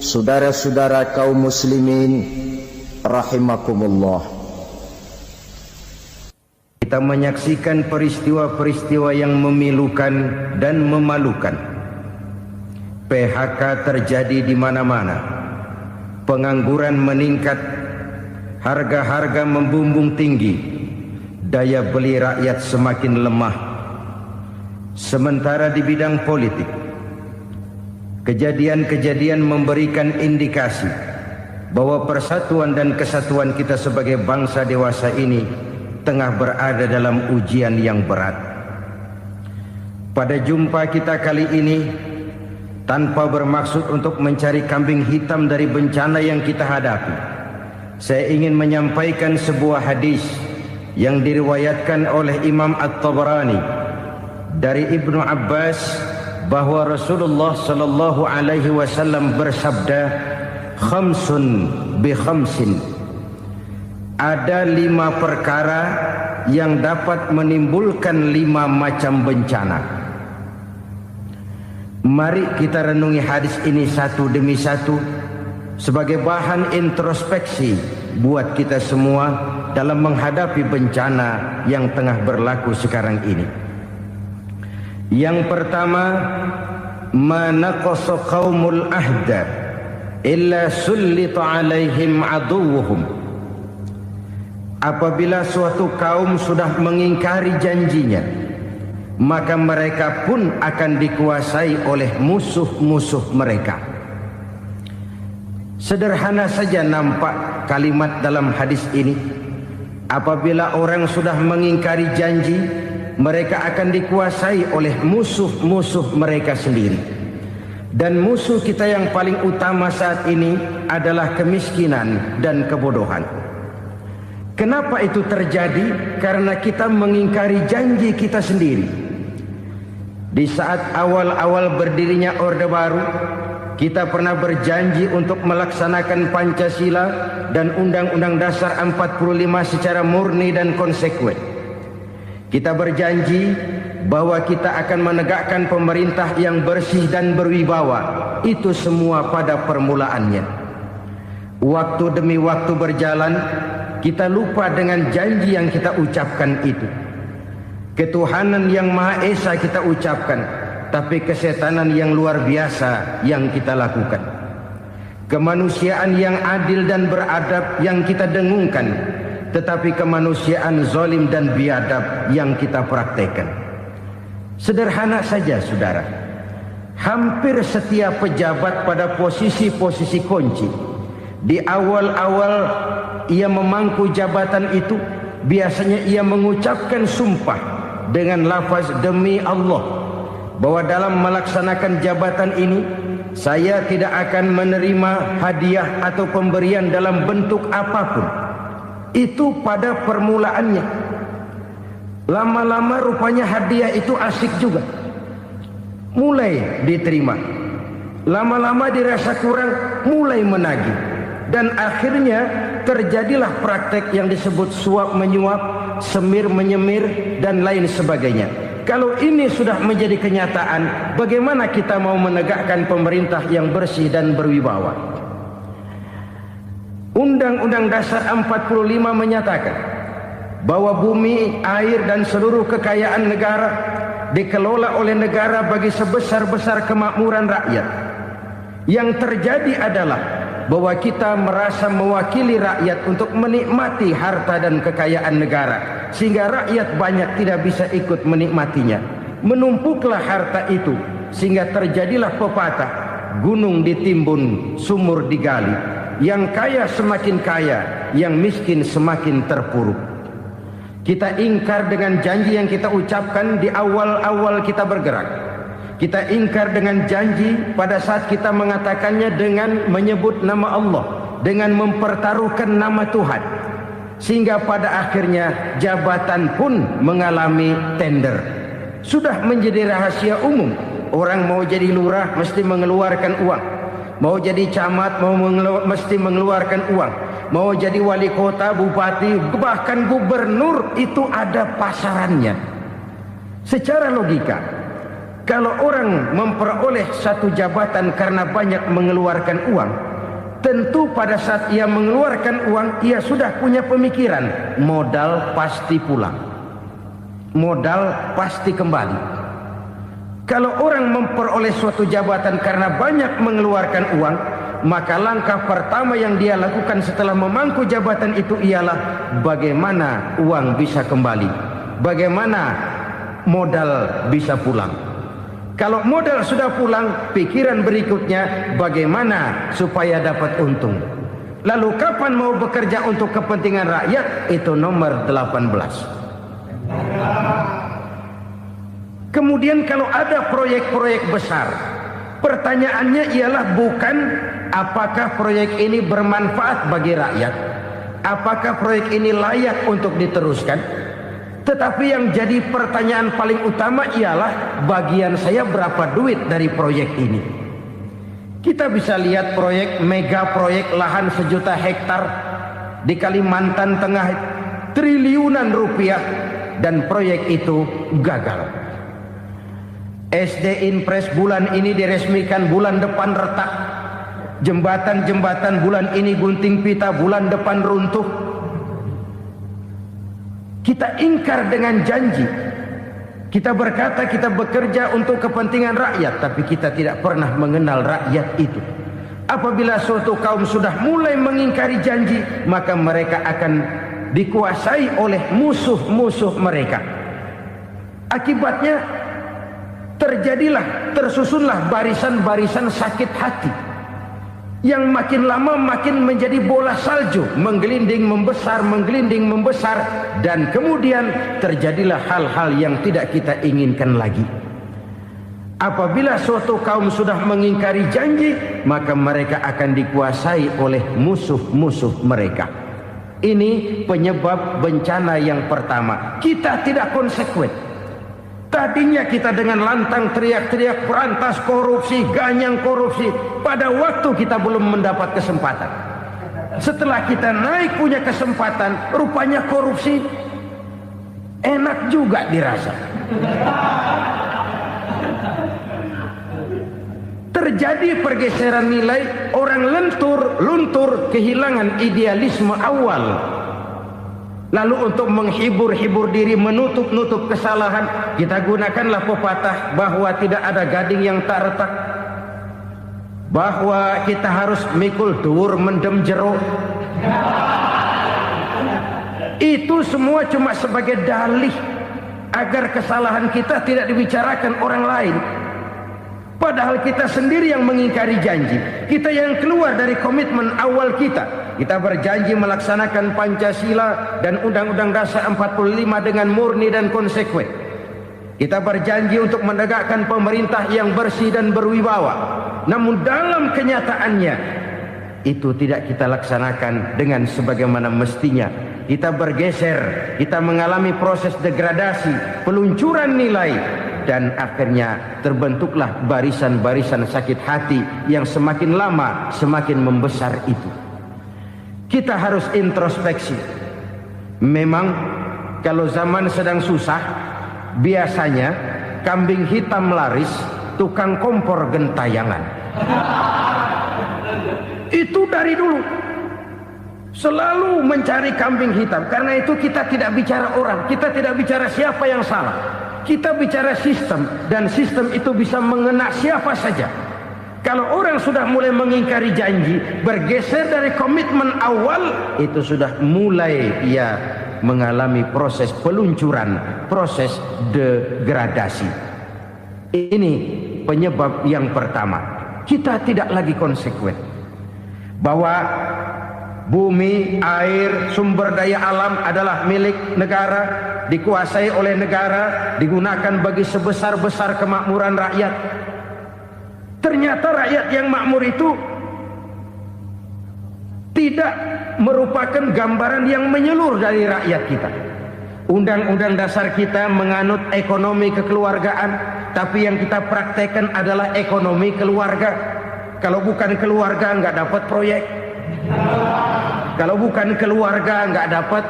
saudara-saudara kaum muslimin rahimakumullah. Kita menyaksikan peristiwa-peristiwa yang memilukan dan memalukan. PHK terjadi di mana-mana. Pengangguran meningkat, harga-harga membumbung tinggi, daya beli rakyat semakin lemah. Sementara di bidang politik, kejadian-kejadian memberikan indikasi bahwa persatuan dan kesatuan kita sebagai bangsa dewasa ini tengah berada dalam ujian yang berat. Pada jumpa kita kali ini, tanpa bermaksud untuk mencari kambing hitam dari bencana yang kita hadapi, saya ingin menyampaikan sebuah hadis yang diriwayatkan oleh Imam At-Tabarani dari Ibnu Abbas bahwa Rasulullah sallallahu alaihi wasallam bersabda, "Khamsun bi khamsin." Ada 5 perkara yang dapat menimbulkan 5 macam bencana. Mari kita renungi hadis ini satu demi satu sebagai bahan introspeksi buat kita semua dalam menghadapi bencana yang tengah berlaku sekarang ini. Yang pertama, manaqasa qaumul ahda illa sullita alaihim aduwwuhum. Apabila suatu kaum sudah mengingkari janjinya, maka mereka pun akan dikuasai oleh musuh-musuh mereka. Sederhana saja nampak kalimat dalam hadis ini. Apabila orang sudah mengingkari janji, mereka akan dikuasai oleh musuh-musuh mereka sendiri. Dan musuh kita yang paling utama saat ini adalah kemiskinan dan kebodohan. Kenapa itu terjadi? Karena kita mengingkari janji kita sendiri. Di saat awal-awal berdirinya Orde Baru, kita pernah berjanji untuk melaksanakan Pancasila dan Undang-Undang Dasar 45 secara murni dan konsekuen. Kita berjanji bahwa kita akan menegakkan pemerintah yang bersih dan berwibawa. Itu semua pada permulaannya. Waktu demi waktu berjalan, kita lupa dengan janji yang kita ucapkan itu. Ketuhanan yang Maha Esa kita ucapkan, tapi kesetanan yang luar biasa yang kita lakukan. Kemanusiaan yang adil dan beradab yang kita dengungkan, tetapi kemanusiaan zalim dan biadab yang kita praktekkan. Sederhana saja saudara, hampir setiap pejabat pada posisi-posisi kunci, di awal-awal ia memangku jabatan itu, biasanya ia mengucapkan sumpah dengan lafaz demi Allah, bahwa dalam melaksanakan jabatan ini saya tidak akan menerima hadiah atau pemberian dalam bentuk apapun. Itu pada permulaannya. Lama-lama rupanya hadiah itu asik juga, mulai diterima. Lama-lama dirasa kurang, mulai menagih. Dan akhirnya terjadilah praktek yang disebut suap menyuap, semir menyemir, dan lain sebagainya. Kalau ini sudah menjadi kenyataan, bagaimana kita mau menegakkan pemerintah yang bersih dan berwibawa? Undang-Undang Dasar 45 menyatakan bahwa bumi, air, dan seluruh kekayaan negara dikelola oleh negara bagi sebesar-besar kemakmuran rakyat. Yang terjadi adalah bahwa kita merasa mewakili rakyat untuk menikmati harta dan kekayaan negara, sehingga rakyat banyak tidak bisa ikut menikmatinya. Menumpuklah harta itu sehingga terjadilah pepatah, gunung ditimbun, sumur digali. Yang kaya semakin kaya, yang miskin semakin terpuruk. Kita ingkar dengan janji yang kita ucapkan di awal-awal kita bergerak. Kita ingkar dengan janji pada saat kita mengatakannya dengan menyebut nama Allah, dengan mempertaruhkan nama Tuhan. Sehingga pada akhirnya jabatan pun mengalami tender. Sudah menjadi rahasia umum. Orang mau jadi lurah mesti mengeluarkan uang. Mau jadi camat mesti mengeluarkan uang. Mau jadi wali kota, bupati, bahkan gubernur, itu ada pasarannya. Secara logika, Kalau orang memperoleh satu jabatan karena banyak mengeluarkan uang, tentu pada saat ia mengeluarkan uang, ia sudah punya pemikiran, modal pasti pulang, modal pasti kembali. Kalau orang memperoleh suatu jabatan karena banyak mengeluarkan uang, maka langkah pertama yang dia lakukan setelah memangku jabatan itu ialah bagaimana uang bisa kembali, bagaimana modal bisa pulang. Kalau modal sudah pulang, pikiran berikutnya bagaimana supaya dapat untung. Lalu kapan mau bekerja untuk kepentingan rakyat? Itu nomor 18. Kemudian kalau ada proyek-proyek besar, pertanyaannya ialah bukan apakah proyek ini bermanfaat bagi rakyat, apakah proyek ini layak untuk diteruskan, tetapi yang jadi pertanyaan paling utama ialah bagian saya berapa duit dari proyek ini. Kita bisa lihat proyek, mega proyek lahan 1 juta hektar di Kalimantan Tengah, triliunan rupiah, dan proyek itu gagal. SD Inpres bulan ini diresmikan, bulan depan retak. Jembatan-jembatan bulan ini gunting pita, bulan depan runtuh. Kita ingkar dengan janji. Kita berkata kita bekerja untuk kepentingan rakyat, tapi kita tidak pernah mengenal rakyat itu. Apabila suatu kaum sudah mulai mengingkari janji, maka mereka akan dikuasai oleh musuh-musuh mereka. Akibatnya tersusunlah barisan-barisan sakit hati, yang makin lama makin menjadi bola salju, menggelinding membesar, dan kemudian terjadilah hal-hal yang tidak kita inginkan lagi. Apabila suatu kaum sudah mengingkari janji, maka mereka akan dikuasai oleh musuh-musuh mereka. Ini penyebab bencana yang pertama. Kita tidak konsekuen. Tadinya kita dengan lantang teriak-teriak berantas korupsi, ganyang korupsi. Pada waktu kita belum mendapat kesempatan. Setelah kita naik punya kesempatan, rupanya korupsi enak juga dirasa. Terjadi pergeseran nilai, orang luntur, kehilangan idealisme awal. Lalu untuk menghibur diri, menutup kesalahan, kita gunakanlah pepatah bahwa tidak ada gading yang tak retak, bahwa kita harus mikul dhuwur mendem jero. Itu semua cuma sebagai dalih agar kesalahan kita tidak dibicarakan orang lain. Padahal kita sendiri yang mengingkari janji. Kita yang keluar dari komitmen awal kita. Kita berjanji melaksanakan Pancasila dan Undang-Undang Dasar 45 dengan murni dan konsekuen. Kita berjanji untuk menegakkan pemerintah yang bersih dan berwibawa. Namun dalam kenyataannya itu tidak kita laksanakan dengan sebagaimana mestinya. Kita bergeser, kita mengalami proses degradasi, peluncuran nilai, dan akhirnya terbentuklah barisan-barisan sakit hati yang semakin lama semakin membesar itu. Kita harus introspeksi. Memang kalau zaman sedang susah, biasanya kambing hitam laris, tukang kompor gentayangan. Itu dari dulu selalu mencari kambing hitam. Karena itu kita tidak bicara orang, kita tidak bicara siapa yang salah. Kita bicara sistem, dan sistem itu bisa mengena siapa saja. Kalau orang sudah mulai mengingkari janji, bergeser dari komitmen awal, itu sudah mulai ia mengalami proses peluncuran, proses degradasi. Ini penyebab yang pertama. Kita tidak lagi konsekuen bahwa bumi, air, sumber daya alam adalah milik negara, dikuasai oleh negara, digunakan bagi sebesar-besar kemakmuran rakyat. Ternyata rakyat yang makmur itu tidak merupakan gambaran yang menyeluruh dari rakyat kita. Undang-undang dasar kita menganut ekonomi kekeluargaan, tapi yang kita praktekkan adalah ekonomi keluarga. Kalau bukan keluarga nggak dapat proyek. Kalau bukan keluarga nggak dapat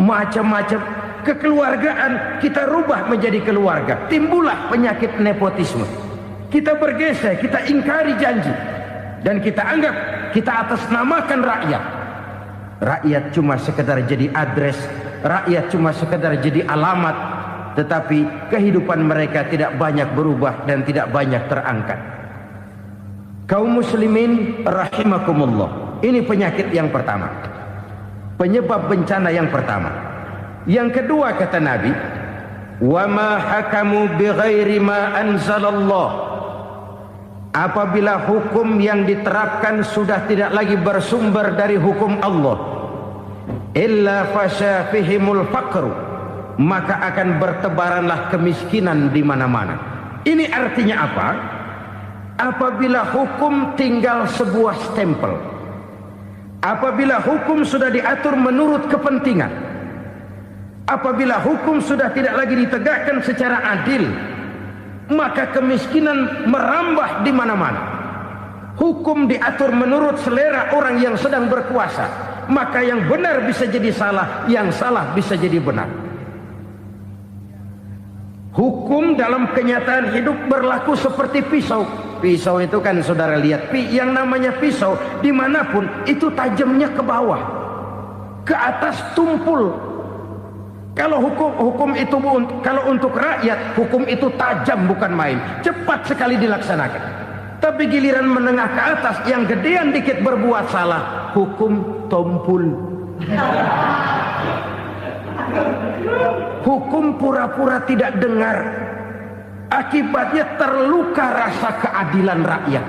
macam-macam. kekeluargaan kita rubah menjadi keluarga, timbullah penyakit nepotisme. Kita bergeser, kita ingkari janji, dan kita anggap kita atasnamakan rakyat. Rakyat cuma sekedar jadi address, rakyat cuma sekedar jadi alamat, tetapi kehidupan mereka tidak banyak berubah dan tidak banyak terangkat. Kaum muslimin rahimakumullah, ini penyakit yang pertama, penyebab bencana yang pertama. Yang kedua kata Nabi, wa ma hakamu bighairi ma anzalallah. Apabila hukum yang diterapkan sudah tidak lagi bersumber dari hukum Allah, illa fasya fihimul faqru, maka akan bertebaranlah kemiskinan di mana-mana. Ini artinya apa? Apabila hukum tinggal sebuah stempel, apabila hukum sudah diatur menurut kepentingan, apabila hukum sudah tidak lagi ditegakkan secara adil, maka kemiskinan merambah di mana-mana. Hukum diatur menurut selera orang yang sedang berkuasa, maka yang benar bisa jadi salah, yang salah bisa jadi benar. Hukum dalam kenyataan hidup berlaku seperti pisau. Pisau itu kan saudara lihat, yang namanya pisau dimanapun itu tajamnya ke bawah, ke atas tumpul. Kalau hukum itu, kalau untuk rakyat, hukum itu tajam bukan main, cepat sekali dilaksanakan. Tapi giliran menengah ke atas, yang gedean dikit berbuat salah, hukum tumpul. Hukum pura-pura tidak dengar, akibatnya terluka rasa keadilan rakyat.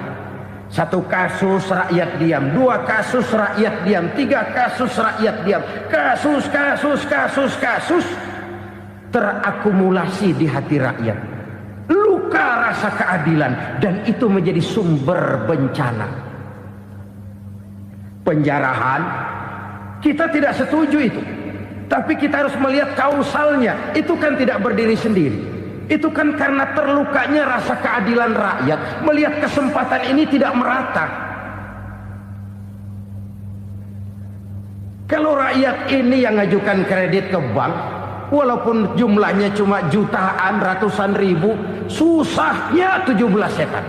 Satu kasus rakyat diam, dua kasus rakyat diam, tiga kasus rakyat diam, kasus terakumulasi di hati rakyat, luka rasa keadilan, dan itu menjadi sumber bencana. Penjarahan, kita tidak setuju itu, tapi kita harus melihat kausalnya. Itu kan tidak berdiri sendiri. Itu kan karena terlukanya rasa keadilan rakyat, melihat kesempatan ini tidak merata. Kalau rakyat ini yang ngajukan kredit ke bank, walaupun jumlahnya cuma jutaan, ratusan ribu, susahnya 17 setan.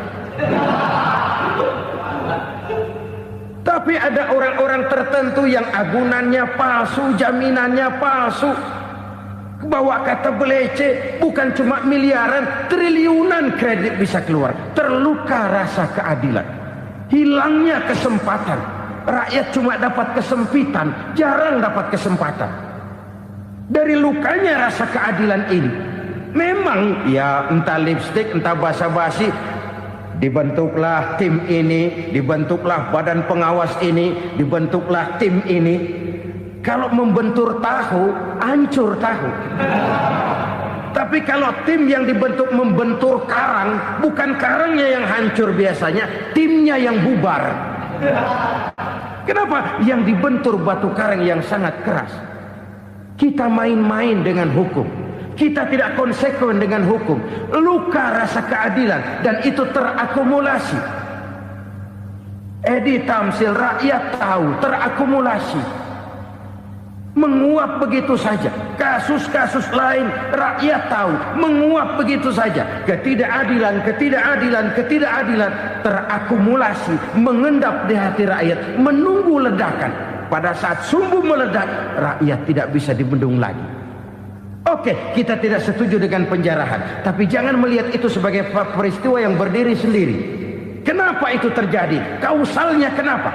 Tapi ada orang-orang tertentu yang agunannya palsu, jaminannya palsu, bawa kata belece, bukan cuma miliaran, triliunan kredit bisa keluar. Terluka rasa keadilan, hilangnya kesempatan. Rakyat cuma dapat kesempitan, jarang dapat kesempatan. Dari lukanya rasa keadilan ini, memang ya entah lipstick, entah basa-basi, dibentuklah tim ini, dibentuklah badan pengawas ini, dibentuklah tim ini. Kalau membentur tahu, hancur tahu. Tapi kalau tim yang dibentuk membentur karang, bukan karangnya yang hancur biasanya, timnya yang bubar. Kenapa? Yang dibentur batu karang yang sangat keras. Kita main-main dengan hukum, kita tidak konsekuen dengan hukum, luka rasa keadilan, dan itu terakumulasi. Edi Tamsil, rakyat tahu, terakumulasi, menguap begitu saja. Kasus-kasus lain rakyat tahu, menguap begitu saja. Ketidakadilan terakumulasi, mengendap di hati rakyat, menunggu ledakan. Pada saat sumbu meledak, rakyat tidak bisa dibendung lagi. Oke, kita tidak setuju dengan penjarahan, tapi jangan melihat itu sebagai peristiwa yang berdiri sendiri. Kenapa itu terjadi? Kausalnya kenapa?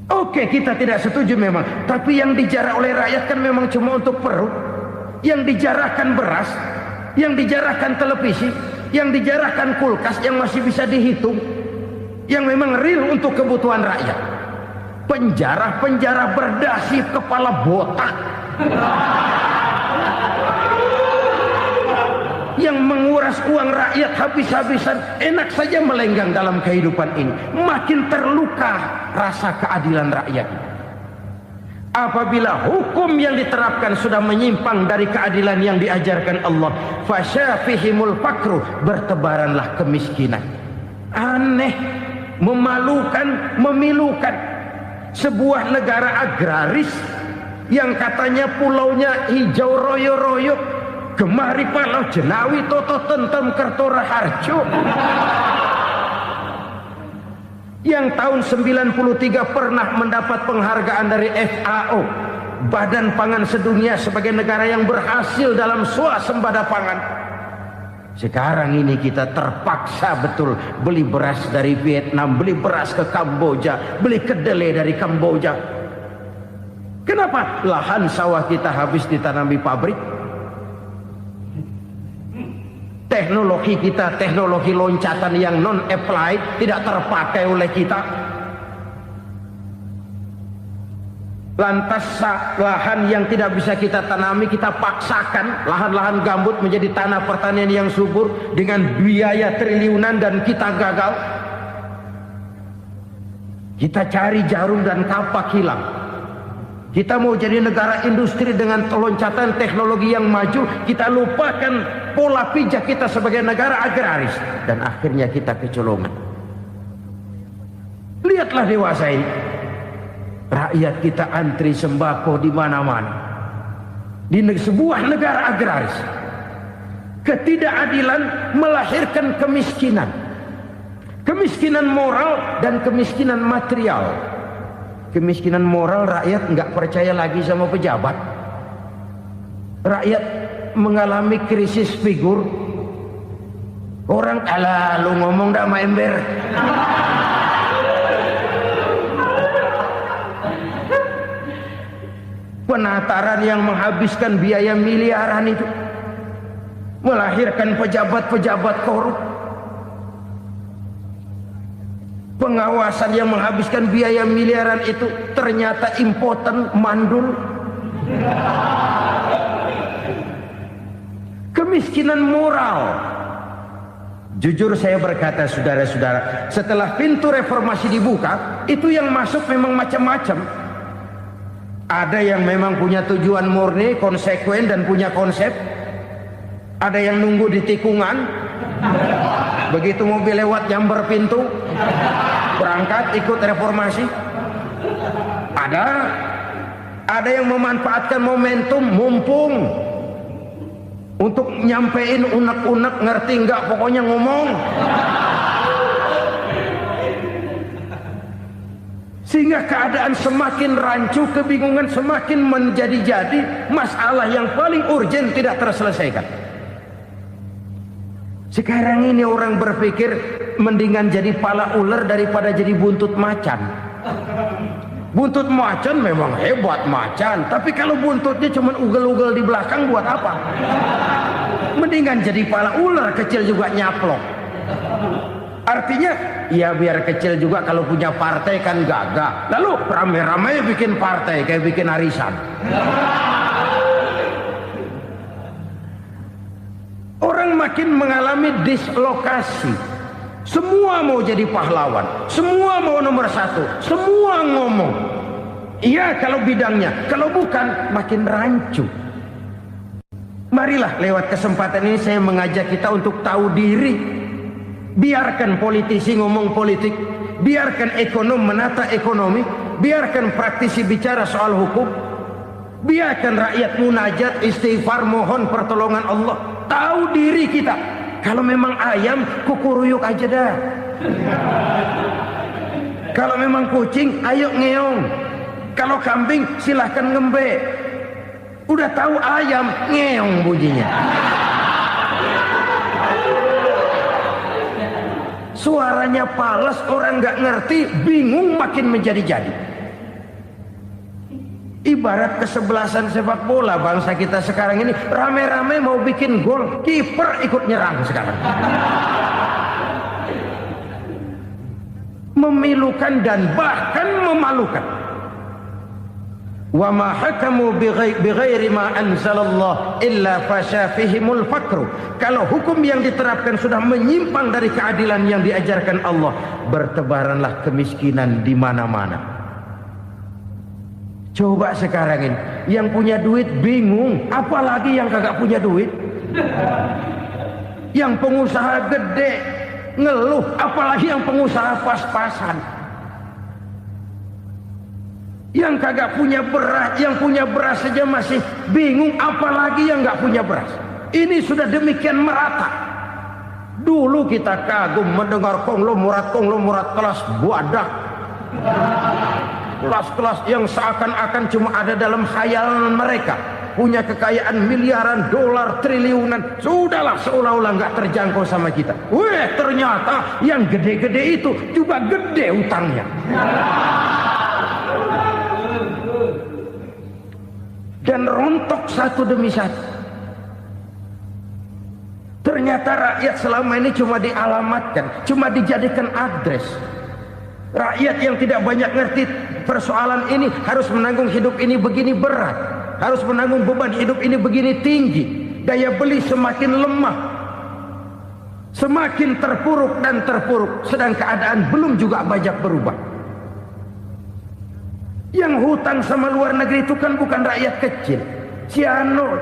Oke, kita tidak setuju memang, tapi yang dijarah oleh rakyat kan memang cuma untuk perut. Yang dijarahkan beras, yang dijarahkan televisi, yang dijarahkan kulkas yang masih bisa dihitung, yang memang real untuk kebutuhan rakyat. Penjara berdasi kepala botak yang menguras uang rakyat habis-habisan, enak saja melenggang dalam kehidupan ini. Makin terluka rasa keadilan rakyat. Apabila hukum yang diterapkan sudah menyimpang dari keadilan yang diajarkan Allah, fasyafihimul fakru, bertebaranlah kemiskinan. Aneh, memalukan, memilukan. Sebuah negara agraris yang katanya pulaunya hijau royo-royo, gemari palau jenawi toto tentem kertora harjo, yang tahun 93 pernah mendapat penghargaan dari FAO, Badan Pangan Sedunia, sebagai negara yang berhasil dalam swasembada pangan. Sekarang ini kita terpaksa betul beli beras dari Vietnam, beli beras ke Kamboja, beli kedelai dari Kamboja. Kenapa? Lahan sawah kita habis ditanami pabrik. Teknologi kita, teknologi loncatan yang non-applied, tidak terpakai oleh kita. Lantas lahan yang tidak bisa kita tanami, kita paksakan lahan-lahan gambut menjadi tanah pertanian yang subur dengan biaya triliunan, dan kita gagal. Kita cari jarum dan kapak hilang. Kita mau jadi negara industri dengan loncatan teknologi yang maju, kita lupakan pola pijak kita sebagai negara agraris, dan akhirnya kita kecolongan. Lihatlah dewasa ini. Rakyat kita antri sembako di mana-mana. Di sebuah negara agraris, ketidakadilan melahirkan kemiskinan. Kemiskinan moral dan kemiskinan material. Kemiskinan moral, rakyat nggak percaya lagi sama pejabat. Rakyat mengalami krisis figur. Orang alah lu ngomong dah main ember. Penataran yang menghabiskan biaya miliaran itu melahirkan pejabat-pejabat korup. Pengawasan yang menghabiskan biaya miliaran itu ternyata impoten, mandul. Kemiskinan moral. Jujur saya berkata, saudara-saudara, setelah pintu reformasi dibuka, itu yang masuk memang macam-macam. Ada yang memang punya tujuan murni, konsekuen, dan punya konsep. Ada yang nunggu di tikungan, begitu mobil lewat nyamber pintu, berangkat ikut reformasi. Ada yang memanfaatkan momentum, mumpung, untuk nyampein unek-unek, ngerti nggak, pokoknya ngomong. Sehingga keadaan semakin rancu, kebingungan semakin menjadi-jadi, masalah yang paling urgen tidak terselesaikan. Sekarang ini orang berpikir mendingan jadi pala ular daripada jadi buntut macan. Buntut macan memang hebat macan, tapi kalau buntutnya cuma ugel-ugel di belakang buat apa? Mendingan jadi pala ular, kecil juga nyaplok. Artinya, ya biar kecil juga kalau punya partai kan gagah. Lalu rame-rame bikin partai kayak bikin arisan. Orang makin mengalami dislokasi. Semua mau jadi pahlawan, semua mau nomor satu, semua ngomong. Iya kalau bidangnya, kalau bukan makin rancu. Marilah lewat kesempatan ini saya mengajak kita untuk tahu diri. Biarkan politisi ngomong politik, biarkan ekonom menata ekonomi, biarkan praktisi bicara soal hukum, biarkan rakyat munajat, istighfar, mohon pertolongan Allah. Tahu diri kita. Kalau memang ayam, kukuruyuk aja dah. Kalau memang kucing, ayo ngeong. Kalau kambing, silahkan ngembe. Udah tahu ayam, ngeong bunyinya. Suaranya palas, orang nggak ngerti, bingung, makin menjadi-jadi. Ibarat kesebelasan sepak bola bangsa kita sekarang ini, rame-rame mau bikin gol, kiper ikut nyerang sekarang. Memilukan dan bahkan memalukan. Wa ma hakamu bighairi ma anzalallah illa fasha fihimul fakru. Kalau hukum yang diterapkan sudah menyimpang dari keadilan yang diajarkan Allah, bertebaranlah kemiskinan di mana-mana. Coba sekarang ini, yang punya duit bingung, apalagi yang kagak punya duit. Yang pengusaha gede ngeluh, apalagi yang pengusaha pas-pasan. Yang kagak punya beras, yang punya beras saja masih bingung, apalagi yang nggak punya beras. Ini sudah demikian merata. Dulu kita kagum mendengar konglomerat kelas buadak, kelas-kelas yang seakan-akan cuma ada dalam khayalan mereka, punya kekayaan miliaran dolar, triliunan. Sudahlah, seolah-olah nggak terjangkau sama kita. Weh, ternyata yang gede-gede itu juga gede utangnya. Dan rontok satu demi satu. Ternyata rakyat selama ini cuma dialamatkan, cuma dijadikan adres. Rakyat yang tidak banyak ngerti persoalan ini harus menanggung hidup ini begini berat, harus menanggung beban hidup ini begini tinggi, daya beli semakin lemah, semakin terpuruk dan terpuruk, sedang keadaan belum juga banyak berubah. Yang hutang sama luar negeri itu kan bukan rakyat kecil, Ciano.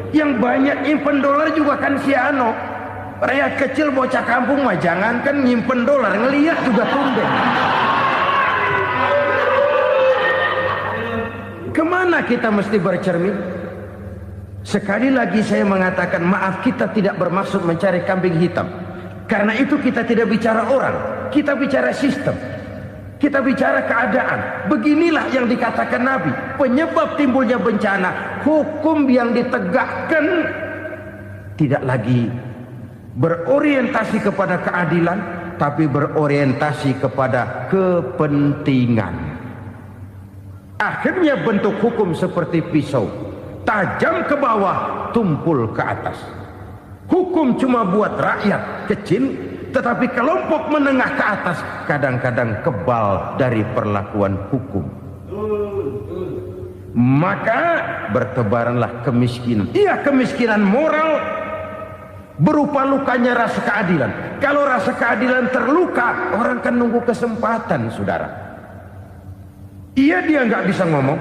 Yang banyak nyimpen dolar juga kan Ciano. Rakyat kecil bocah kampung mah jangankan nyimpen dolar, ngelihat juga tumben. Kemana kita mesti bercermin? Sekali lagi saya mengatakan, maaf, kita tidak bermaksud mencari kambing hitam. Karena itu kita tidak bicara orang, kita bicara sistem, kita bicara keadaan. Beginilah yang dikatakan Nabi, penyebab timbulnya bencana, hukum yang ditegakkan tidak lagi berorientasi kepada keadilan, tapi berorientasi kepada kepentingan. Akhirnya bentuk hukum seperti pisau, tajam ke bawah, tumpul ke atas. Hukum cuma buat rakyat kecil, tetapi kelompok menengah ke atas kadang-kadang kebal dari perlakuan hukum. Maka bertebaranlah kemiskinan. Iya, kemiskinan moral berupa lukanya rasa keadilan. Kalau rasa keadilan terluka, orang kan nunggu kesempatan, saudara. Iya, dia nggak bisa ngomong,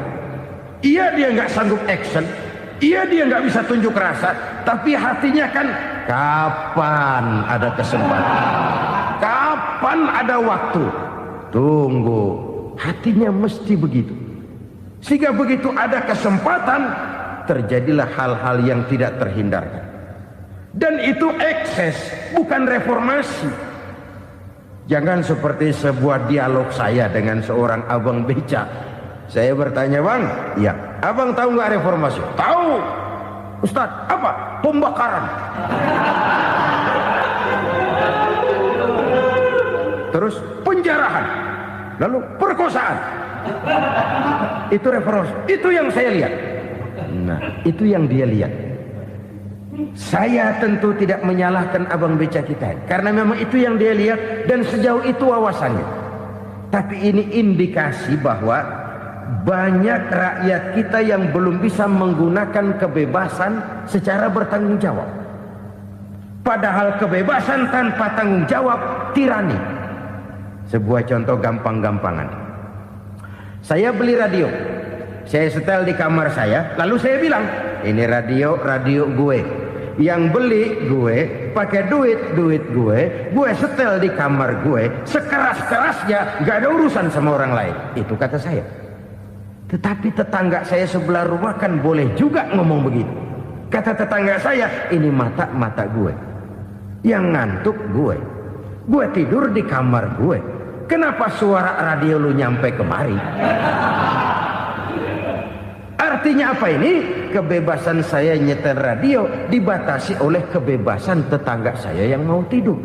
iya, dia nggak sanggup action, iya, dia nggak bisa tunjuk rasa, tapi hatinya kan, kapan ada kesempatan, kapan ada waktu, tunggu. Hatinya mesti begitu. Sehingga begitu ada kesempatan, terjadilah hal-hal yang tidak terhindarkan. Dan itu ekses, bukan reformasi. Jangan seperti sebuah dialog saya dengan seorang abang beca. Saya bertanya, bang, iya, abang tahu nggak reformasi? Tahu. Ustaz, apa? Pembakaran. Terus penjarahan. Lalu perkosaan. Itu reformasi. Itu yang saya lihat. Nah, itu yang dia lihat. Saya tentu tidak menyalahkan abang beca kita, karena memang itu yang dia lihat dan sejauh itu wawasannya. Tapi ini indikasi bahwa banyak rakyat kita yang belum bisa menggunakan kebebasan secara bertanggung jawab. Padahal kebebasan tanpa tanggung jawab tirani. Sebuah contoh gampang-gampangan. Saya beli radio, saya setel di kamar saya, lalu saya bilang, ini radio gue. Yang beli gue, pakai duit gue setel di kamar gue, sekeras-kerasnya, gak ada urusan sama orang lain. Itu kata saya. Tetapi tetangga saya sebelah rumah kan boleh juga ngomong begitu. Kata tetangga saya, ini mata gue, yang ngantuk gue tidur di kamar gue, kenapa suara radio lu nyampe kemari? Artinya apa ini? Kebebasan saya nyetel radio dibatasi oleh kebebasan tetangga saya yang mau tidur.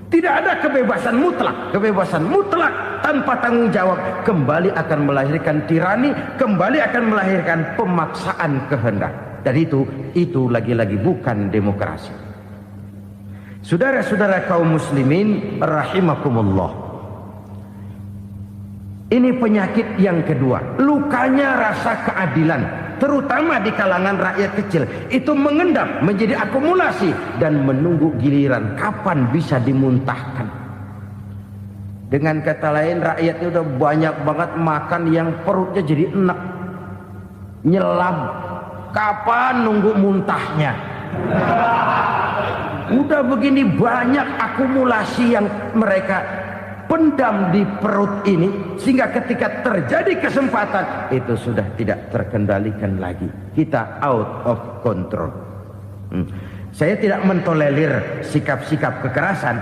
Tidak ada kebebasan mutlak. Kebebasan mutlak tanpa tanggung jawab kembali akan melahirkan tirani, kembali akan melahirkan pemaksaan kehendak. Dan itu lagi-lagi bukan demokrasi. Saudara-saudara kaum muslimin rahimakumullah. Ini penyakit yang kedua, lukanya rasa keadilan, terutama di kalangan rakyat kecil. Itu mengendap menjadi akumulasi dan menunggu giliran kapan bisa dimuntahkan. Dengan kata lain, rakyatnya udah banyak banget makan yang perutnya jadi enak, nyelam. Kapan nunggu muntahnya? Udah begini banyak akumulasi yang mereka pendam di perut ini, sehingga ketika terjadi kesempatan itu sudah tidak terkendalikan lagi, kita out of control. Saya tidak mentolerir sikap-sikap kekerasan,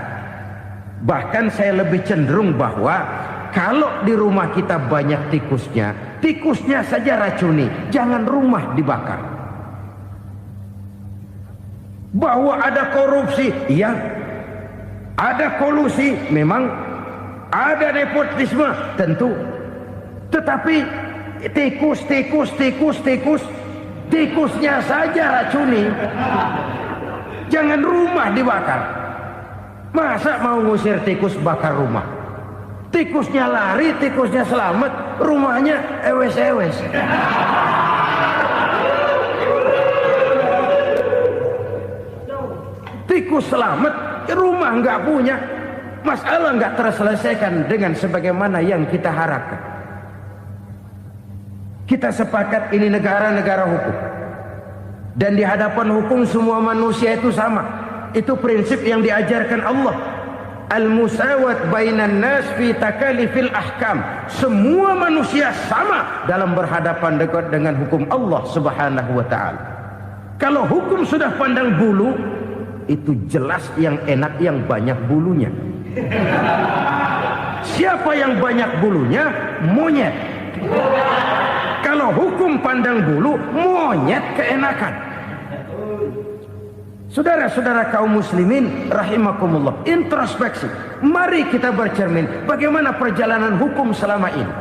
bahkan saya lebih cenderung bahwa kalau di rumah kita banyak tikusnya, tikusnya saja racuni, jangan rumah dibakar. Bahwa ada korupsi, iya, ada kolusi, memang ada nepotisme, tentu. Tetapi tikusnya saja racuni, jangan rumah dibakar. Masa mau ngusir tikus bakar rumah? Tikusnya lari, tikusnya selamat, rumahnya ewes-ewes. Tikus selamat, rumah nggak punya. Masalah nggak terselesaikan dengan sebagaimana yang kita harapkan. Kita sepakat ini negara hukum, dan di hadapan hukum semua manusia itu sama. Itu prinsip yang diajarkan Allah. Al-musawat bainan nas fi takalifil ahkam. Semua manusia sama dalam berhadapan dekat dengan hukum Allah Subhanahu wa taala. Kalau hukum sudah pandang bulu, itu jelas yang enak yang banyak bulunya. Siapa yang banyak bulunya? Monyet. Kalau hukum pandang bulu, monyet keenakan. Saudara-saudara kaum muslimin rahimakumullah, introspeksi. Mari kita bercermin bagaimana perjalanan hukum selama ini.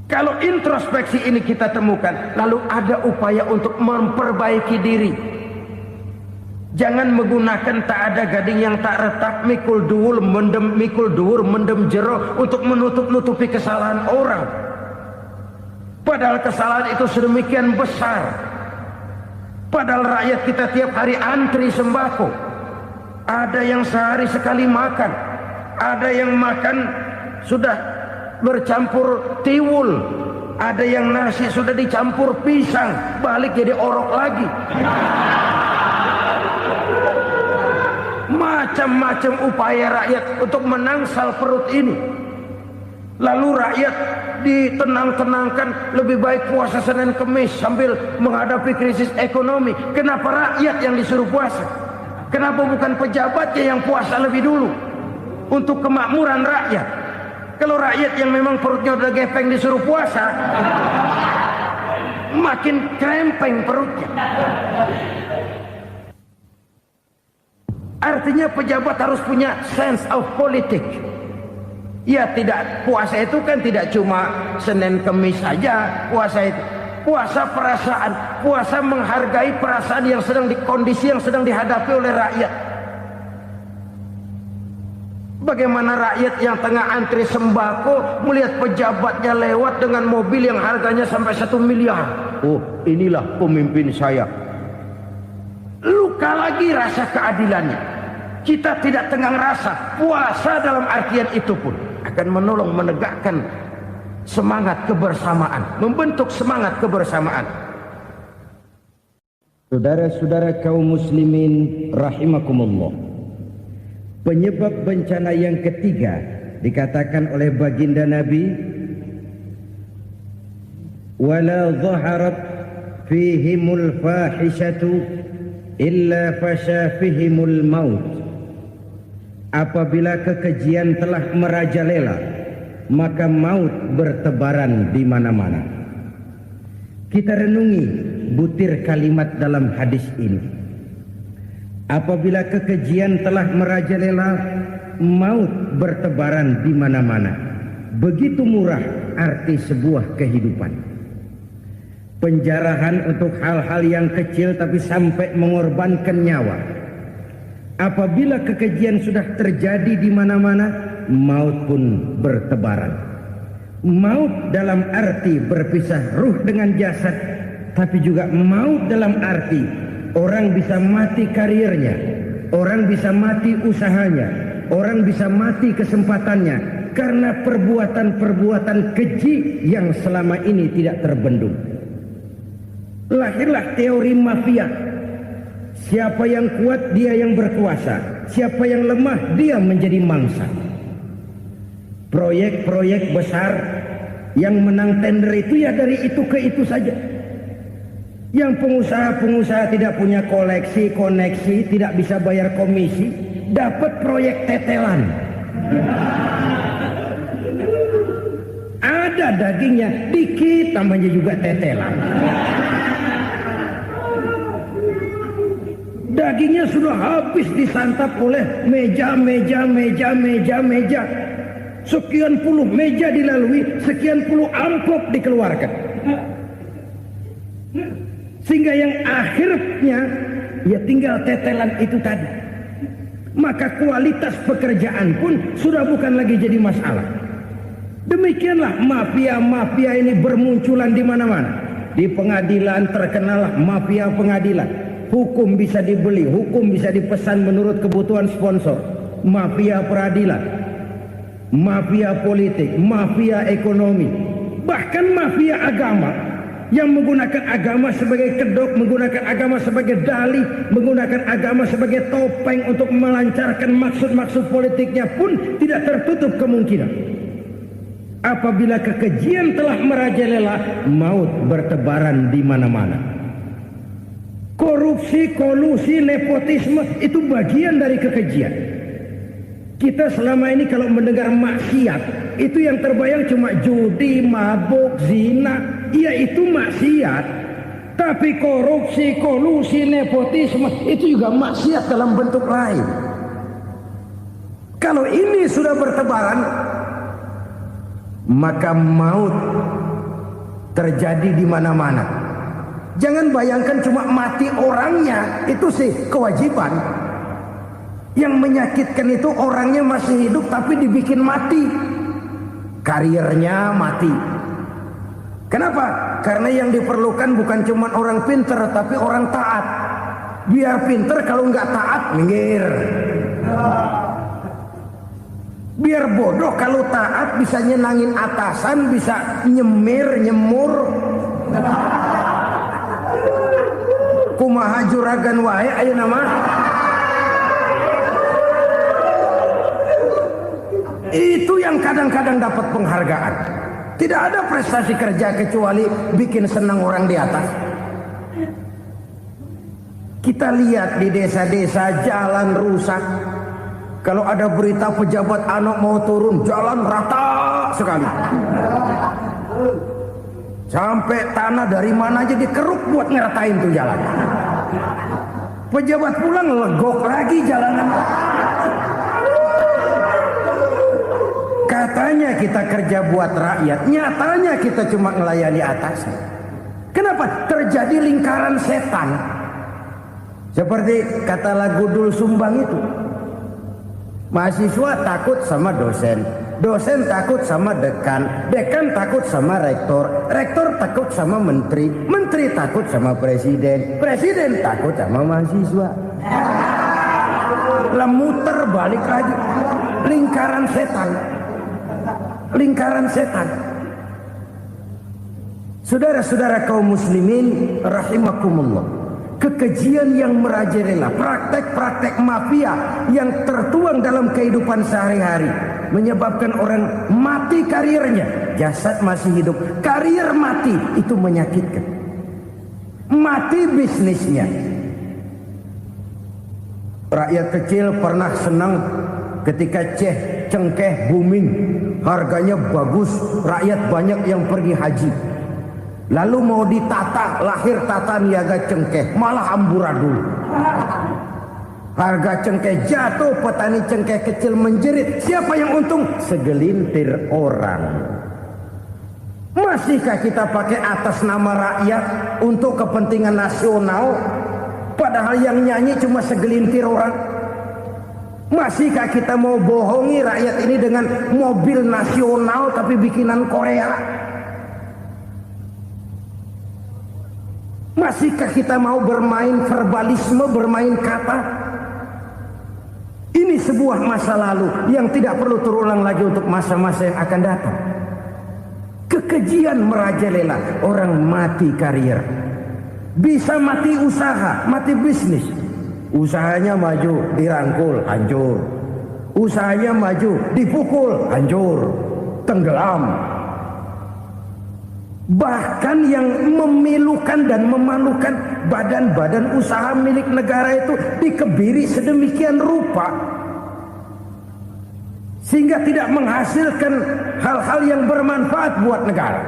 Kalau introspeksi ini kita temukan, lalu ada upaya untuk memperbaiki diri. Jangan menggunakan tak ada gading yang tak retak, mikul duwur mendem jero untuk menutup-nutupi kesalahan orang. Padahal kesalahan itu sedemikian besar. Padahal rakyat kita tiap hari antri sembako. Ada yang sehari sekali makan, ada yang makan sudah bercampur tiwul, ada yang nasi sudah dicampur pisang, balik jadi orok lagi. Macam-macam upaya rakyat untuk menangsal perut ini. Lalu rakyat ditenang-tenangkan, lebih baik puasa Senin Kemis sambil menghadapi krisis ekonomi. Kenapa rakyat yang disuruh puasa? Kenapa bukan pejabatnya yang puasa lebih dulu untuk kemakmuran rakyat? Kalau rakyat yang memang perutnya udah gepeng disuruh puasa, makin krempeng perutnya. Artinya pejabat harus punya sense of politik. Ya, tidak, puasa itu kan tidak cuma Senin Kemis saja. Puasa itu puasa perasaan, puasa menghargai perasaan yang sedang kondisi yang sedang dihadapi oleh rakyat. Bagaimana rakyat yang tengah antri sembako melihat pejabatnya lewat dengan mobil yang harganya sampai 1 miliar. Oh, inilah pemimpin saya. Luka lagi rasa keadilannya. Kita tidak tenggang rasa. Puasa dalam artian itu pun akan menolong menegakkan semangat kebersamaan, membentuk semangat kebersamaan. Saudara-saudara kaum muslimin rahimakumullah, penyebab bencana yang ketiga dikatakan oleh baginda Nabi, wala dhaharat fihimul fahishatu illa fasha fihimul maut. Apabila kekejian telah merajalela, maka maut bertebaran di mana-mana. Kita renungi butir kalimat dalam hadis ini. Apabila kekejian telah merajalela, maut bertebaran di mana-mana. Begitu murah arti sebuah kehidupan. Penjarahan untuk hal-hal yang kecil tapi sampai mengorbankan nyawa. Apabila kekejian sudah terjadi di mana-mana, maut pun bertebaran. Maut dalam arti berpisah ruh dengan jasad, tapi juga maut dalam arti orang bisa mati karirnya, orang bisa mati usahanya, orang bisa mati kesempatannya karena perbuatan-perbuatan keji yang selama ini tidak terbendung. Lahirlah teori mafia. Siapa yang kuat dia yang berkuasa, siapa yang lemah dia menjadi mangsa. Proyek-proyek besar yang menang tender itu ya dari itu ke itu saja. Yang pengusaha-pengusaha tidak punya koleksi, koneksi, tidak bisa bayar komisi, dapat proyek tetelan. Ada dagingnya, dikit namanya juga tetelan. Dagingnya sudah habis disantap oleh meja. Sekian puluh meja dilalui, sekian puluh amplop dikeluarkan. Sehingga yang akhirnya ya tinggal tetelan itu tadi. Maka kualitas pekerjaan pun sudah bukan lagi jadi masalah. Demikianlah mafia-mafia ini bermunculan di mana-mana. Di pengadilan terkenallah mafia pengadilan. Hukum bisa dibeli, hukum bisa dipesan menurut kebutuhan sponsor. Mafia peradilan, mafia politik, mafia ekonomi, bahkan mafia agama yang menggunakan agama sebagai kedok, menggunakan agama sebagai dalih, menggunakan agama sebagai topeng untuk melancarkan maksud-maksud politiknya pun tidak tertutup kemungkinan. Apabila kekejian telah merajalela, maut bertebaran di mana-mana. Korupsi, kolusi, nepotisme itu bagian dari kekejian. Kita selama ini kalau mendengar maksiat, itu yang terbayang cuma judi, mabuk, zina. Iya itu maksiat. Tapi korupsi, kolusi, nepotisme itu juga maksiat dalam bentuk lain. Kalau ini sudah bertebaran, maka maut terjadi di mana-mana. Jangan bayangkan cuma mati orangnya, itu sih kewajiban. Yang menyakitkan itu orangnya masih hidup tapi dibikin mati, karirnya mati. Kenapa? Karena yang diperlukan bukan cuma orang pinter tapi orang taat. Biar pinter, kalau nggak taat minggir. Biar bodoh, kalau taat bisa nyenangin atasan, bisa nyemir, nyemur. Kumaha juragan wae ayo nama. Itu yang kadang-kadang dapat penghargaan. Tidak ada prestasi kerja kecuali bikin senang orang di atas. Kita lihat di desa-desa jalan rusak. Kalau ada berita pejabat anak mau turun, jalan rata sekali. Sampai tanah dari mana aja dikeruk buat ngeratain tuh jalan. Pejabat pulang legok lagi jalanan. Katanya kita kerja buat rakyat, nyatanya kita cuma melayani atasnya. Kenapa? Terjadi lingkaran setan. Seperti kata lagu Dul Sumbang itu. Mahasiswa takut sama dosen, dosen takut sama dekan, dekan takut sama rektor, rektor takut sama menteri, menteri takut sama presiden, presiden takut sama mahasiswa. Muter balik lagi. Lingkaran setan. Lingkaran setan. Saudara-saudara kaum muslimin rahimakumullah. Kekejian yang merajalela, praktek-praktek mafia yang tertuang dalam kehidupan sehari-hari menyebabkan orang mati karirnya, jasad masih hidup, karir mati, itu menyakitkan. Mati bisnisnya. Rakyat kecil pernah senang ketika cengkeh booming, harganya bagus, rakyat banyak yang pergi haji. Lalu mau ditata, lahir tata niaga cengkeh, malah amburadul. Harga cengkeh jatuh, petani cengkeh kecil menjerit. Siapa yang untung? Segelintir orang. Masihkah kita pakai atas nama rakyat untuk kepentingan nasional, padahal yang nyanyi cuma segelintir orang? Masihkah kita mau bohongi rakyat ini dengan mobil nasional tapi bikinan Korea? Masihkah kita mau bermain verbalisme, bermain kata? Ini sebuah masa lalu yang tidak perlu terulang lagi untuk masa-masa yang akan datang. Kekejian merajalela, orang mati karir. Bisa mati usaha, mati bisnis. Usahanya maju, dirangkul, hancur. Usahanya maju, dipukul, hancur, tenggelam. Bahkan yang memilukan dan memalukan badan-badan usaha milik negara itu dikebiri sedemikian rupa sehingga tidak menghasilkan hal-hal yang bermanfaat buat negara.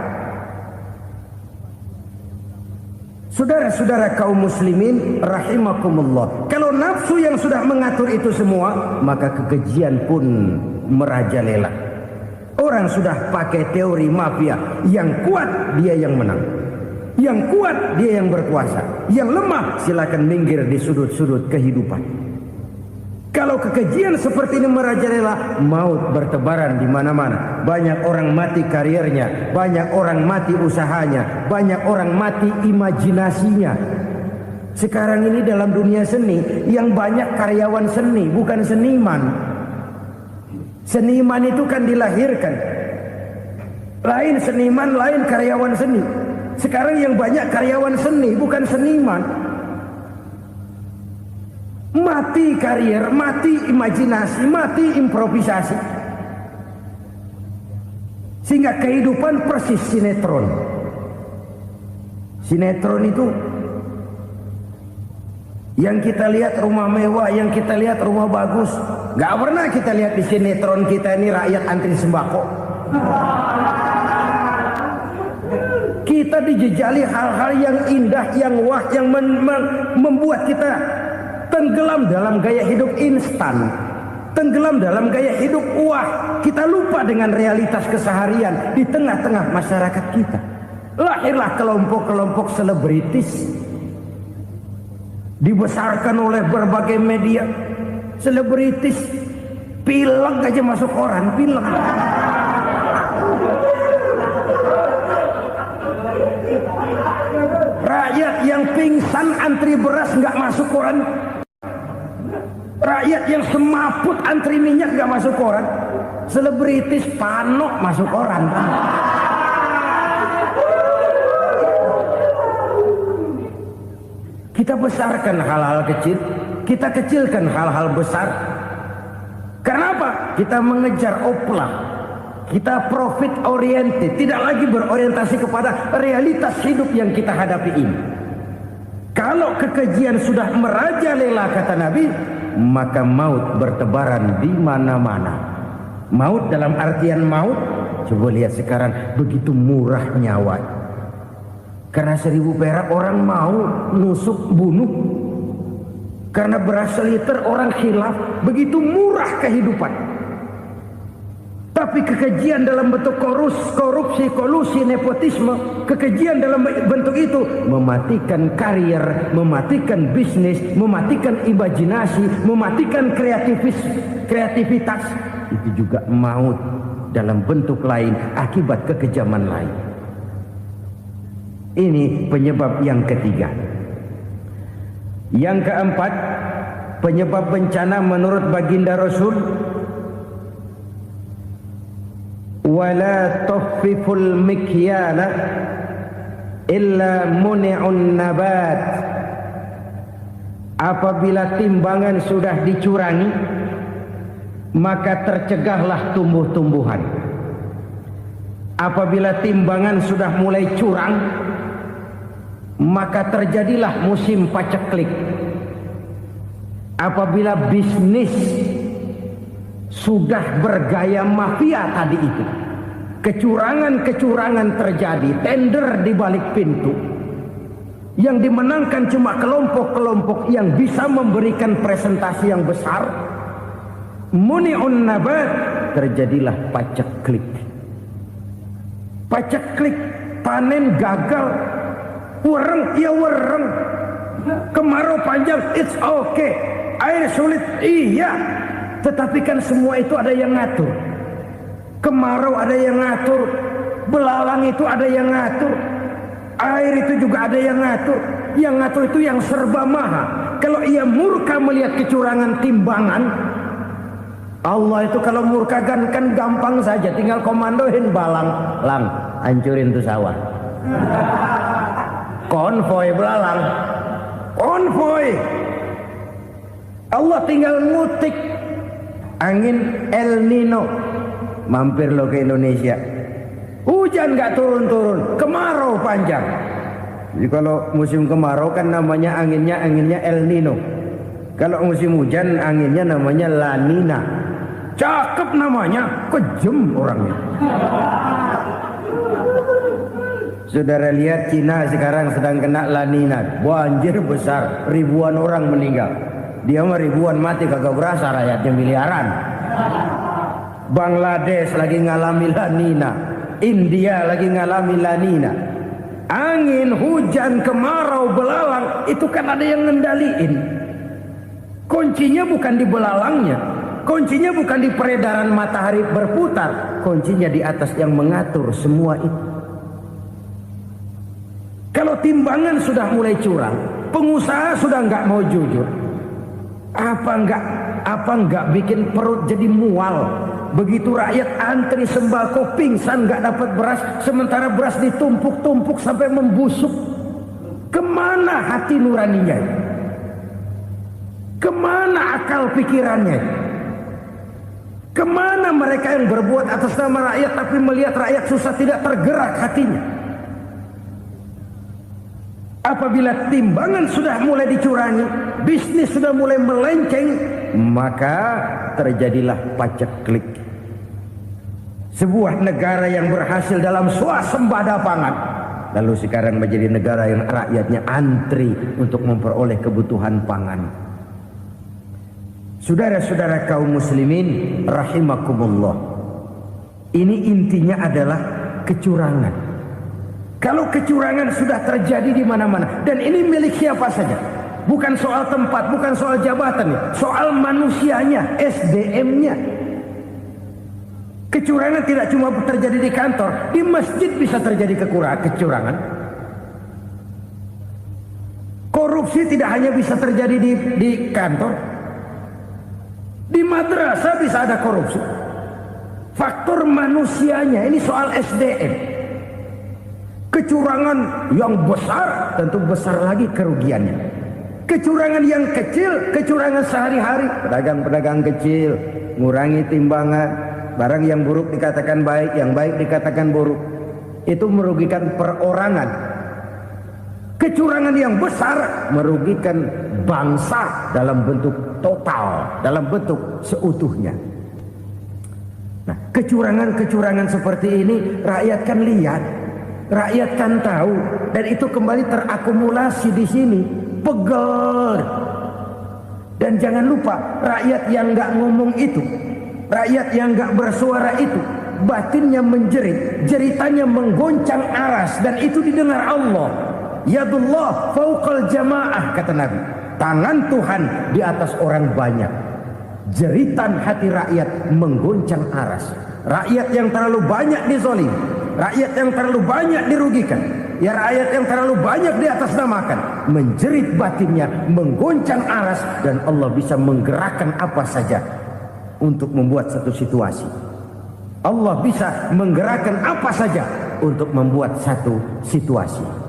Saudara-saudara kaum muslimin rahimakumullah, kalau nafsu yang sudah mengatur itu semua, maka kekejian pun merajalela. Orang sudah pakai teori mafia, yang kuat dia yang menang, yang kuat dia yang berkuasa, yang lemah silakan minggir di sudut-sudut kehidupan. Kalau kekejian seperti ini merajalela, maut bertebaran di mana-mana. Banyak orang mati kariernya, banyak orang mati usahanya, banyak orang mati imajinasinya. Sekarang ini dalam dunia seni, yang banyak karyawan seni, bukan seniman. Seniman itu kan dilahirkan, lain seniman, lain karyawan seni. Sekarang yang banyak karyawan seni, bukan seniman. Mati karier, mati imajinasi, mati improvisasi. Sehingga kehidupan persis sinetron. Sinetron itu yang kita lihat rumah mewah, yang kita lihat rumah bagus. Gak pernah kita lihat di sinetron kita ini rakyat antri sembako. Kita dijejali hal-hal yang indah, yang wah, yang membuat kita tenggelam dalam gaya hidup instan, tenggelam dalam gaya hidup wah. Kita lupa dengan realitas keseharian di tengah-tengah masyarakat kita. Lahirlah kelompok-kelompok selebritis, dibesarkan oleh berbagai media. Selebritis pilek aja masuk koran, pilek. Rakyat yang pingsan antri beras nggak masuk koran. Rakyat yang semaput antri minyak nggak masuk koran. Selebritis panok masuk koran. Kita besarkan hal-hal kecil, kita kecilkan hal-hal besar. Kenapa? Kita mengejar oplah, kita profit oriented, tidak lagi berorientasi kepada realitas hidup yang kita hadapi ini. Kalau kekejian sudah merajalela kata Nabi, maka maut bertebaran di mana-mana. Maut dalam artian maut, coba lihat sekarang begitu murah nyawa. Karena 1000 perak orang mau nusuk bunuh. Karena beras seliter orang khilaf. Begitu murah kehidupan. Tapi kekejian dalam bentuk korupsi, kolusi, nepotisme. Kekejian dalam bentuk itu mematikan karier, mematikan bisnis, mematikan imajinasi, mematikan kreativitas. Itu juga maut dalam bentuk lain akibat kekejaman lain. Ini penyebab yang ketiga. Yang keempat, penyebab bencana menurut baginda Rasul, wala tukhfiful mikyala illa muni'un nabat. Apabila timbangan sudah dicurangi, maka tercegahlah tumbuh-tumbuhan. Apabila timbangan sudah mulai curang, maka terjadilah musim paceklik. Apabila bisnis sudah bergaya mafia tadi itu, kecurangan-kecurangan terjadi, tender di balik pintu, yang dimenangkan cuma kelompok-kelompok yang bisa memberikan presentasi yang besar, muni'un nabat, terjadilah paceklik. Paceklik, panen gagal. Wereng, ya wereng. Kemarau panjang, it's okay. Air sulit, iya. Tetapi kan semua itu ada yang ngatur. Kemarau ada yang ngatur. Belalang itu ada yang ngatur. Air itu juga ada yang ngatur. Yang ngatur itu yang serba maha. Kalau ia murka melihat kecurangan timbangan, Allah itu kalau murka kan gampang saja. Tinggal komandoin balang. Lang, hancurin tuh sawah. Konvoy belalang, konvoy. Allah tinggal ngutik angin El Nino. Mampir lo ke Indonesia, hujan nggak turun-turun, kemarau panjang. Jadi kalau musim kemarau kan namanya anginnya El Nino. Kalau musim hujan anginnya namanya La Nina. Cakep namanya, kejem orangnya. Saudara lihat Cina sekarang sedang kena La Nina, banjir besar, ribuan orang meninggal. Dia mah ribuan mati kagak berasa, rakyatnya miliaran. Bangladesh lagi ngalami La Nina, India lagi ngalami La Nina. Angin, hujan, kemarau, belalang itu kan ada yang ngendaliin. Kuncinya bukan di belalangnya, kuncinya bukan di peredaran matahari berputar, kuncinya di atas yang mengatur semua itu. Kalau timbangan sudah mulai curang, pengusaha sudah nggak mau jujur, apa nggak bikin perut jadi mual. Begitu rakyat antri sembako pingsan nggak dapat beras, sementara beras ditumpuk-tumpuk sampai membusuk. Kemana hati nuraninya? Kemana akal pikirannya? Kemana mereka yang berbuat atas nama rakyat tapi melihat rakyat susah tidak tergerak hatinya? Apabila timbangan sudah mulai dicurangi, bisnis sudah mulai melenceng, maka terjadilah paceklik. Sebuah negara yang berhasil dalam swasembada pangan, lalu sekarang menjadi negara yang rakyatnya antri untuk memperoleh kebutuhan pangan. Saudara-saudara kaum muslimin rahimakumullah, ini intinya adalah kecurangan. Kalau kecurangan sudah terjadi di mana-mana, dan ini milik siapa saja, bukan soal tempat, bukan soal jabatan, soal manusianya, SDM-nya. Kecurangan tidak cuma terjadi di kantor, di masjid bisa terjadi kecurangan. Korupsi tidak hanya bisa terjadi di kantor, di madrasah bisa ada korupsi. Faktor manusianya, ini soal SDM. Kecurangan yang besar tentu besar lagi kerugiannya. Kecurangan yang kecil, kecurangan sehari-hari, pedagang-pedagang kecil ngurangi timbangan. Barang yang buruk dikatakan baik, yang baik dikatakan buruk. Itu merugikan perorangan. Kecurangan yang besar merugikan bangsa dalam bentuk total, dalam bentuk seutuhnya. Nah, kecurangan-kecurangan seperti ini rakyat kan lihat, rakyat kan tahu, dan itu kembali terakumulasi di sini, pegel. Dan jangan lupa, rakyat yang nggak ngomong itu, rakyat yang gak bersuara itu, batinnya menjerit, jeritannya menggoncang aras, dan itu didengar Allah. Yadullah fauqal jamaah, kata Nabi. Tangan Tuhan di atas orang banyak. Jeritan hati rakyat menggoncang aras. Rakyat yang terlalu banyak dizolim, rakyat yang terlalu banyak dirugikan, ya rakyat yang terlalu banyak di atas namakan, menjerit batinnya, menggoncang aras, dan Allah bisa menggerakkan apa saja untuk membuat satu situasi. Allah bisa menggerakkan apa saja untuk membuat satu situasi.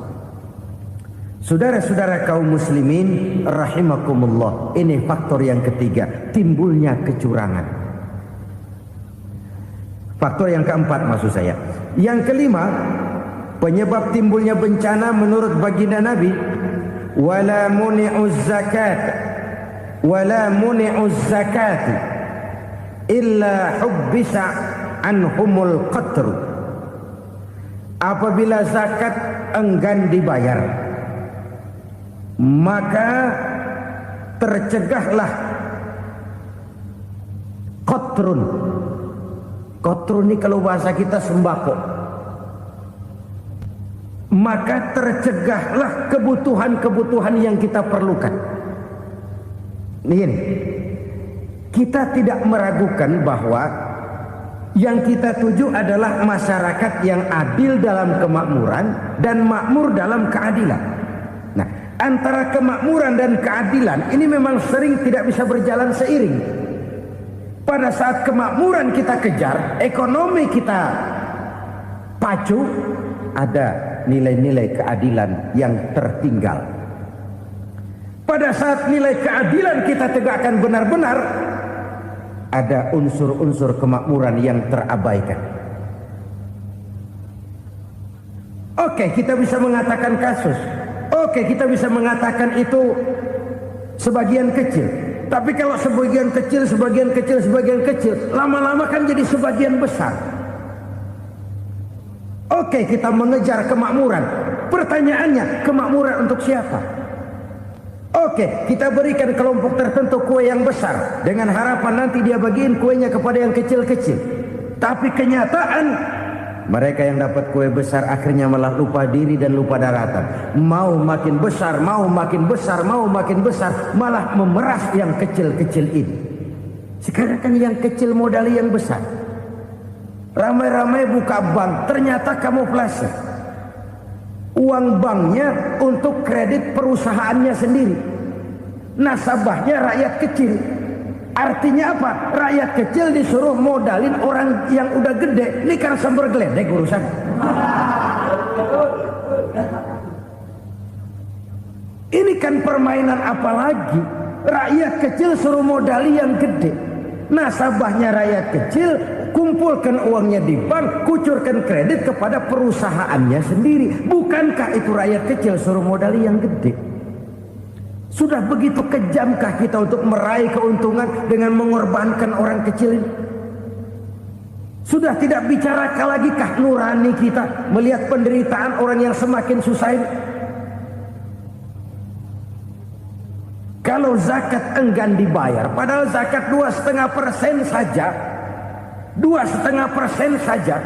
Saudara-saudara kaum muslimin rahimakumullah, ini faktor yang ketiga, timbulnya kecurangan. Faktor yang keempat maksud saya. Yang kelima, penyebab timbulnya bencana menurut baginda Nabi, wala muni'uz zakat wala muni'uz zakati illa hubbisa anhumul qatru. Apabila zakat enggan dibayar, maka tercegahlah qatrun. Qatrun ini kalau bahasa kita sembako. Maka tercegahlah kebutuhan-kebutuhan yang kita perlukan. Ini kita tidak meragukan bahwa yang kita tuju adalah masyarakat yang adil dalam kemakmuran dan makmur dalam keadilan. Nah, antara kemakmuran dan keadilan ini memang sering tidak bisa berjalan seiring. Pada saat kemakmuran kita kejar, ekonomi kita pacu, ada nilai-nilai keadilan yang tertinggal. Pada saat nilai keadilan kita tegakkan benar-benar, ada unsur-unsur kemakmuran yang terabaikan. Oke, kita bisa mengatakan kasus. Oke, kita bisa mengatakan itu sebagian kecil. Tapi kalau sebagian kecil, lama-lama kan jadi sebagian besar. Oke, kita mengejar kemakmuran. Pertanyaannya, kemakmuran untuk siapa? Oke, kita berikan kelompok tertentu kue yang besar dengan harapan nanti dia bagiin kuenya kepada yang kecil-kecil. Tapi kenyataan, mereka yang dapat kue besar akhirnya malah lupa diri dan lupa daratan. Mau makin besar, malah memeras yang kecil-kecil ini. Sekarang kan yang kecil modali yang besar. Ramai-ramai buka bank, ternyata kamuflase. Uang banknya untuk kredit perusahaannya sendiri. Nasabahnya rakyat kecil. Artinya apa? Rakyat kecil disuruh modalin orang yang udah gede. Ini kan sambar geledek urusan. Ini kan permainan apa lagi? Rakyat kecil suruh modali yang gede. Nasabahnya rakyat kecil, kumpulkan uangnya di bank, kucurkan kredit kepada perusahaannya sendiri. Bukankah itu rakyat kecil suruh modali yang gede? Sudah begitu kejamkah kita untuk meraih keuntungan dengan mengorbankan orang kecil ini? Sudah tidak bicara lagi kah nurani kita melihat penderitaan orang yang semakin susah ini? Kalau zakat enggan dibayar, padahal zakat 2,5% saja, 2,5% saja.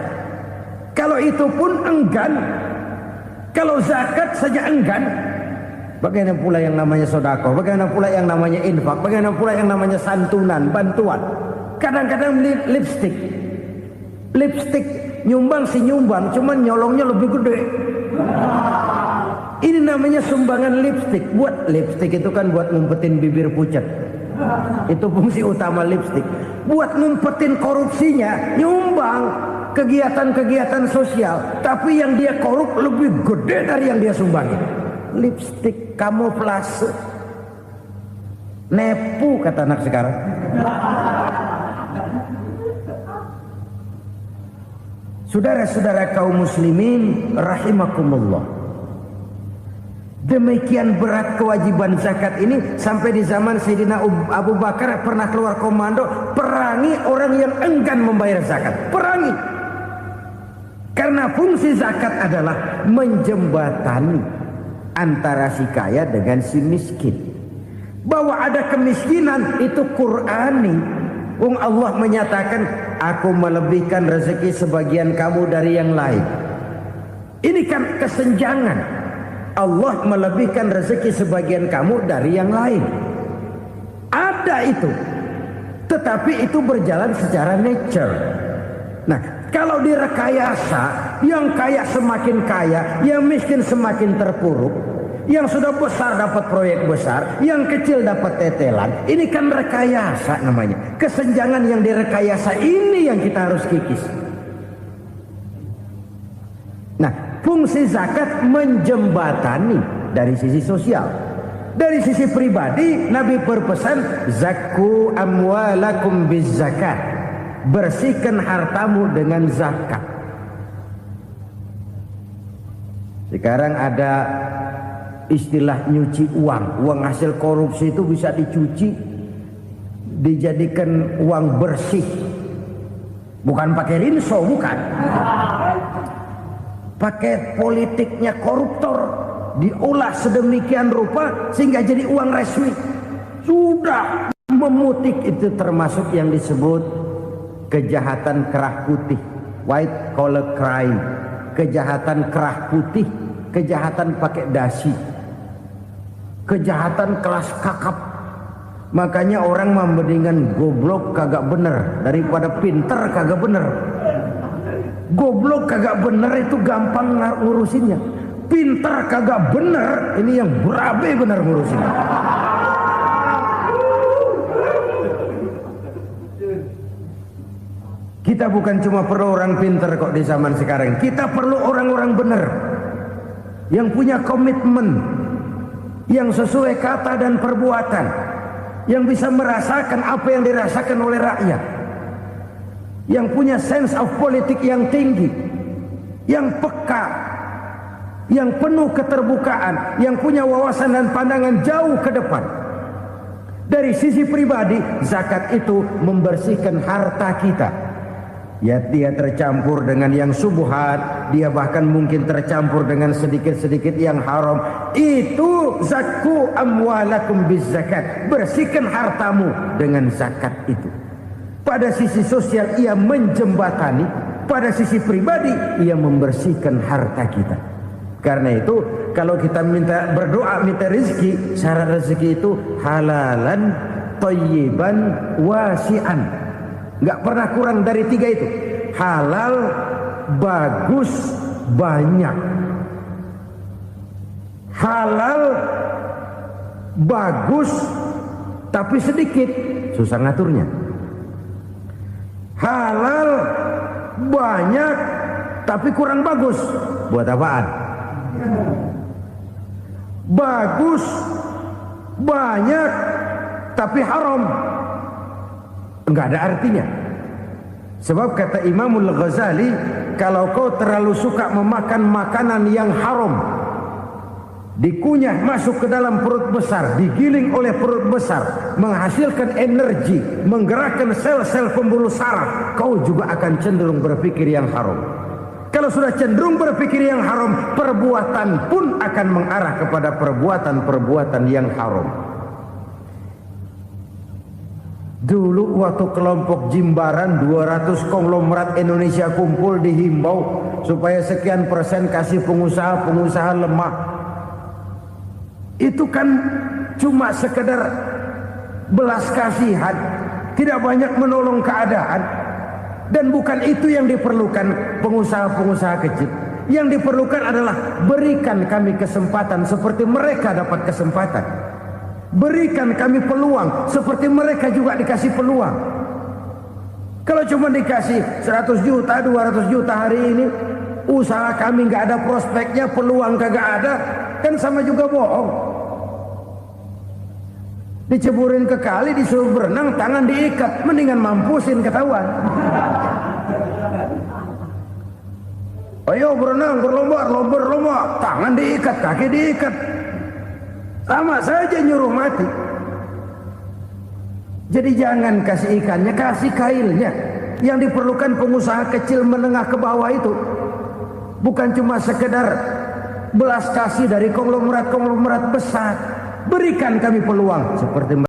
Kalau itu pun enggan, kalau zakat saja enggan, bagaimana pula yang namanya sedekah, bagaimana pula yang namanya infak, bagaimana pula yang namanya santunan, bantuan. Kadang-kadang lipstick nyumbang sih nyumbang, cuman nyolongnya lebih gede. Ini namanya sumbangan lipstick. Buat lipstick itu kan buat ngumpetin bibir pucat. Itu fungsi utama lipstick. Buat ngumpetin korupsinya, nyumbang kegiatan-kegiatan sosial. Tapi yang dia korup lebih gede dari yang dia sumbangin. Lipstick kamuflase. Nepu kata anak sekarang. Saudara-saudara kaum muslimin rahimakumullah. Demikian berat kewajiban zakat ini sampai di zaman Sayyidina Abu Bakar pernah keluar komando perangi orang yang enggan membayar zakat. Perangi. Karena fungsi zakat adalah menjembatani antara si kaya dengan si miskin. Bahwa ada kemiskinan itu Qur'ani. Allah menyatakan, aku melebihkan rezeki sebagian kamu dari yang lain. Ini kan kesenjangan. Allah melebihkan rezeki sebagian kamu dari yang lain. Ada itu. Tetapi itu berjalan secara nature. Nah, kalau direkayasa, yang kaya semakin kaya, yang miskin semakin terpuruk, yang sudah besar dapat proyek besar, yang kecil dapat tetelan. Ini kan rekayasa namanya. Kesenjangan yang direkayasa ini yang kita harus kikis. Nah, fungsi zakat menjembatani dari sisi sosial. Dari sisi pribadi, Nabi berpesan, zakku amwalakum biz zakat. Bersihkan hartamu dengan zakat. Sekarang ada istilah nyuci uang. Uang hasil korupsi itu bisa dicuci, dijadikan uang bersih. Bukan pakai rinso, bukan. Pakai politiknya koruptor, diolah sedemikian rupa sehingga jadi uang resmi. Sudah memutik, itu termasuk yang disebut kejahatan kerah putih, white collar crime. Kejahatan kerah putih, kejahatan pakai dasi, kejahatan kelas kakap. Makanya orang mendingan goblok kagak bener daripada pinter kagak bener. Goblok kagak bener itu gampang ngurusinnya. Pinter kagak bener, ini yang berabe bener ngurusinnya. Kita bukan cuma perlu orang pinter kok di zaman sekarang. Kita perlu orang-orang bener yang punya komitmen, yang sesuai kata dan perbuatan, yang bisa merasakan apa yang dirasakan oleh rakyat, yang punya sense of politik yang tinggi, yang peka, yang penuh keterbukaan, yang punya wawasan dan pandangan jauh ke depan. Dari sisi pribadi, zakat itu membersihkan harta kita. Ya, dia tercampur dengan yang subuhat, dia bahkan mungkin tercampur dengan sedikit-sedikit yang haram. Itu zakku amwalakum bizakat. Bersihkan hartamu dengan zakat itu. Pada sisi sosial ia menjembatani, pada sisi pribadi ia membersihkan harta kita. Karena itu kalau kita minta berdoa, minta rezeki, syarat rezeki itu halalan, thayyiban, wasi'an. Enggak pernah kurang dari 3 itu. Halal, bagus, banyak. Halal, bagus, tapi sedikit, susah ngaturnya. Halal, banyak, tapi kurang bagus. Buat apaan? Bagus, banyak, tapi haram, enggak ada artinya. Sebab kata Imamul Ghazali, kalau kau terlalu suka memakan makanan yang haram, dikunyah masuk ke dalam perut besar, digiling oleh perut besar, menghasilkan energi, menggerakkan sel-sel pembuluh saraf, kau juga akan cenderung berpikir yang haram. Kalau sudah cenderung berpikir yang haram, perbuatan pun akan mengarah kepada perbuatan-perbuatan yang haram. Dulu waktu kelompok Jimbaran 200 konglomerat Indonesia kumpul, dihimbau supaya sekian persen kasih pengusaha-pengusaha lemah. Itu kan cuma sekedar belas kasihan, tidak banyak menolong keadaan. Dan bukan itu yang diperlukan pengusaha-pengusaha kecil. Yang diperlukan adalah berikan kami kesempatan seperti mereka dapat kesempatan. Berikan kami peluang seperti mereka juga dikasih peluang. Kalau cuma dikasih 100 juta, 200 juta hari ini, usaha kami nggak ada prospeknya, peluang kagak ada, kan sama juga bohong. Diceburin ke kali, disuruh berenang, tangan diikat, mendingan mampusin ketahuan. Ayo berenang, berlomba, tangan diikat, kaki diikat, sama saja nyuruh mati. Jadi jangan kasih ikannya, kasih kailnya. Yang diperlukan pengusaha kecil menengah ke bawah itu bukan cuma sekedar belas kasih dari konglomerat-konglomerat besar. Berikan kami peluang seperti